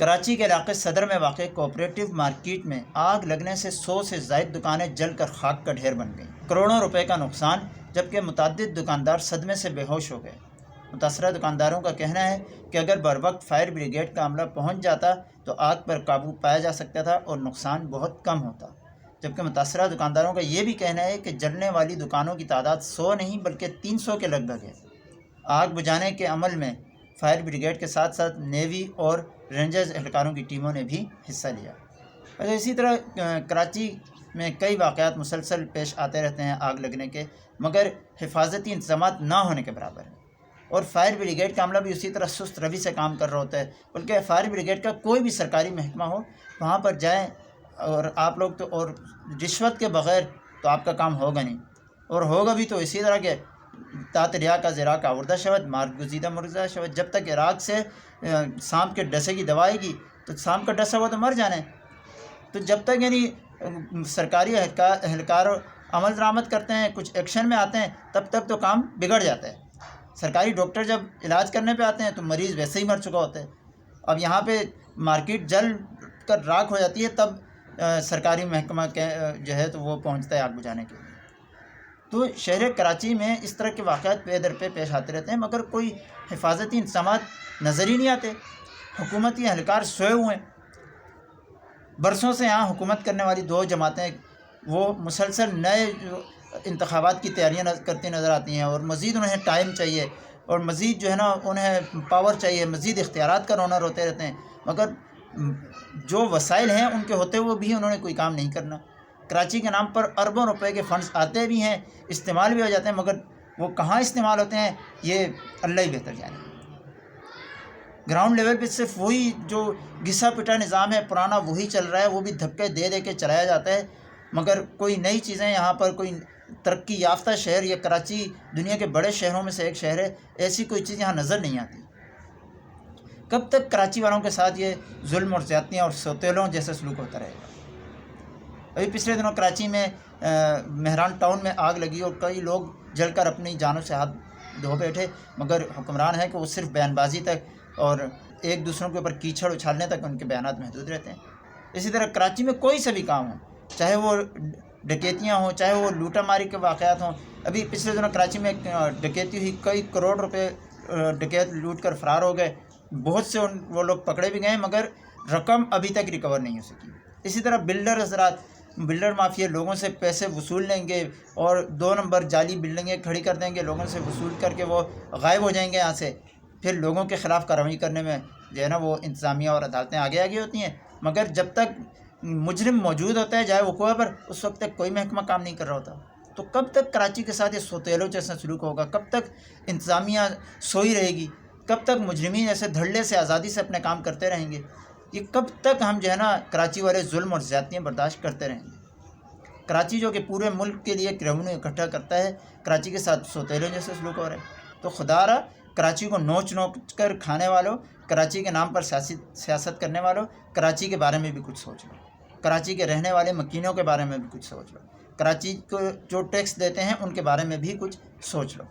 کراچی کے علاقے صدر میں واقع کوآپریٹو مارکیٹ میں آگ لگنے سے 100 سے زائد دکانیں جل کر خاک کا ڈھیر بن گئیں۔ کروڑوں روپے کا نقصان، جبکہ متعدد دکاندار صدمے سے بے ہوش ہو گئے۔ متاثرہ دکانداروں کا کہنا ہے کہ اگر بروقت فائر بریگیڈ کا عملہ پہنچ جاتا تو آگ پر قابو پایا جا سکتا تھا اور نقصان بہت کم ہوتا، جبکہ متاثرہ دکانداروں کا یہ بھی کہنا ہے کہ جلنے والی دکانوں کی تعداد 100 نہیں بلکہ 300 کے لگ بھگ ہے۔ آگ بجھانے کے عمل میں فائر بریگیڈ کے ساتھ ساتھ نیوی اور رینجرز اہلکاروں کی ٹیموں نے بھی حصہ لیا۔ اسی طرح کراچی میں کئی واقعات مسلسل پیش آتے رہتے ہیں آگ لگنے کے، مگر حفاظتی انتظامات نہ ہونے کے برابر ہیں، اور فائر بریگیڈ کا عملہ بھی اسی طرح سست روی سے کام کر رہا ہوتا ہے۔ بلکہ فائر بریگیڈ کا کوئی بھی سرکاری محکمہ ہو، وہاں پر جائیں اور آپ لوگ تو، اور رشوت کے بغیر تو آپ کا کام ہوگا نہیں، اور ہوگا بھی تو اسی طرح کے تات ریا کا زرا کا آوردہ شود مارگ گزیدہ مرغزہ شود۔ جب تک عراق سے سانپ کے ڈسے کی دوا آئے گی تو سانپ کا ڈسا ہوا تو مر جانا ہے۔ تو جب تک یعنی سرکاری اہلکار عمل درآمد کرتے ہیں، کچھ ایکشن میں آتے ہیں، تب تک تو کام بگڑ جاتا ہے۔ سرکاری ڈاکٹر جب علاج کرنے پہ آتے ہیں تو مریض ویسے ہی مر چکا ہوتا ہے۔ اب یہاں پہ مارکیٹ جل کر راکھ ہو جاتی ہے، تب سرکاری محکمہ جو ہے تو وہ پہنچتا ہے آگ بجھانے کے لیے۔ تو شہر کراچی میں اس طرح کے واقعات پے در پہ پیش آتے رہتے ہیں، مگر کوئی حفاظتی انتظامات نظر ہی نہیں آتے۔ حکومتی اہلکار سوئے ہوئے ہیں۔ برسوں سے یہاں حکومت کرنے والی دو جماعتیں وہ مسلسل نئے انتخابات کی تیاریاں کرتی نظر آتی ہیں، اور مزید انہیں ٹائم چاہیے، اور مزید جو ہے نا انہیں پاور چاہیے، مزید اختیارات کا رونر ہوتے رہتے ہیں، مگر جو وسائل ہیں ان کے ہوتے ہوئے بھی انہوں نے کوئی کام نہیں کرنا۔ کراچی کے نام پر اربوں روپے کے فنڈز آتے بھی ہیں، استعمال بھی ہو جاتے ہیں، مگر وہ کہاں استعمال ہوتے ہیں یہ اللہ ہی بہتر جانے۔ گراؤنڈ لیول پہ صرف وہی جو گھسا پٹا نظام ہے پرانا وہی چل رہا ہے، وہ بھی دھکے دے دے کے چلایا جاتا ہے، مگر کوئی نئی چیزیں یہاں پر، کوئی ترقی یافتہ شہر، یا کراچی دنیا کے بڑے شہروں میں سے ایک شہر ہے، ایسی کوئی چیز یہاں نظر نہیں آتی۔ کب تک کراچی والوں کے ساتھ یہ ظلم اور زیادتیاں اور سوتیلوں جیسا سلوک ہوتا رہے گا؟ ابھی پچھلے دنوں کراچی میں مہران ٹاؤن میں آگ لگی اور کئی لوگ جل کر اپنی جانوں سے ہاتھ دھو بیٹھے، مگر حکمران ہے کہ وہ صرف بیان بازی تک اور ایک دوسروں کے اوپر کیچڑ اچھالنے تک ان کے بیانات محدود رہتے ہیں۔ اسی طرح کراچی میں کوئی سا بھی کام ہو، چاہے وہ ڈکیتیاں ہوں، چاہے وہ لوٹا ماری کے واقعات ہوں۔ ابھی پچھلے دنوں کراچی میں ڈکیتی ہوئی، کئی کروڑ روپے ڈکیت لوٹ کر فرار ہو گئے، بہت سے وہ لوگ پکڑے بھی گئے، مگر رقم ابھی تک ریکور نہیں ہو سکی۔ اسی طرح بلڈر حضرات، بلڈر مافیا لوگوں سے پیسے وصول لیں گے اور 2 نمبر جعلی بلڈنگیں کھڑی کر دیں گے، لوگوں سے وصول کر کے وہ غائب ہو جائیں گے یہاں سے۔ پھر لوگوں کے خلاف کارروائی کرنے میں جو ہے نا وہ انتظامیہ اور عدالتیں آگے ہوتی ہیں، مگر جب تک مجرم موجود ہوتا ہے جائے وقوع پر، اس وقت تک کوئی محکمہ کام نہیں کر رہا ہوتا۔ تو کب تک کراچی کے ساتھ یہ سوتیلوں جیسا سلوک ہوگا؟ کب تک انتظامیہ سوئی رہے گی؟ کب تک مجرمین ایسے دھڑلے سے آزادی سے اپنے کام کرتے رہیں گے؟ یہ کب تک ہم جو ہے نا کراچی والے ظلم اور زیادتیاں برداشت کرتے رہیں گے؟ کراچی جو کہ پورے ملک کے لیے ریونیو اکٹھا کرتا ہے، کراچی کے ساتھ سوتیلوں جیسے سلوک ہو رہا ہے۔ تو خدا را کراچی کو نوچ نوچ کر کھانے والوں، کراچی کے نام پر سیاست کرنے والوں، کراچی کے بارے میں بھی کچھ سوچ لو۔ کراچی کے رہنے والے مکینوں کے بارے میں بھی کچھ سوچ لو۔ کراچی کو جو ٹیکس دیتے ہیں ان کے بارے میں بھی کچھ سوچ لو۔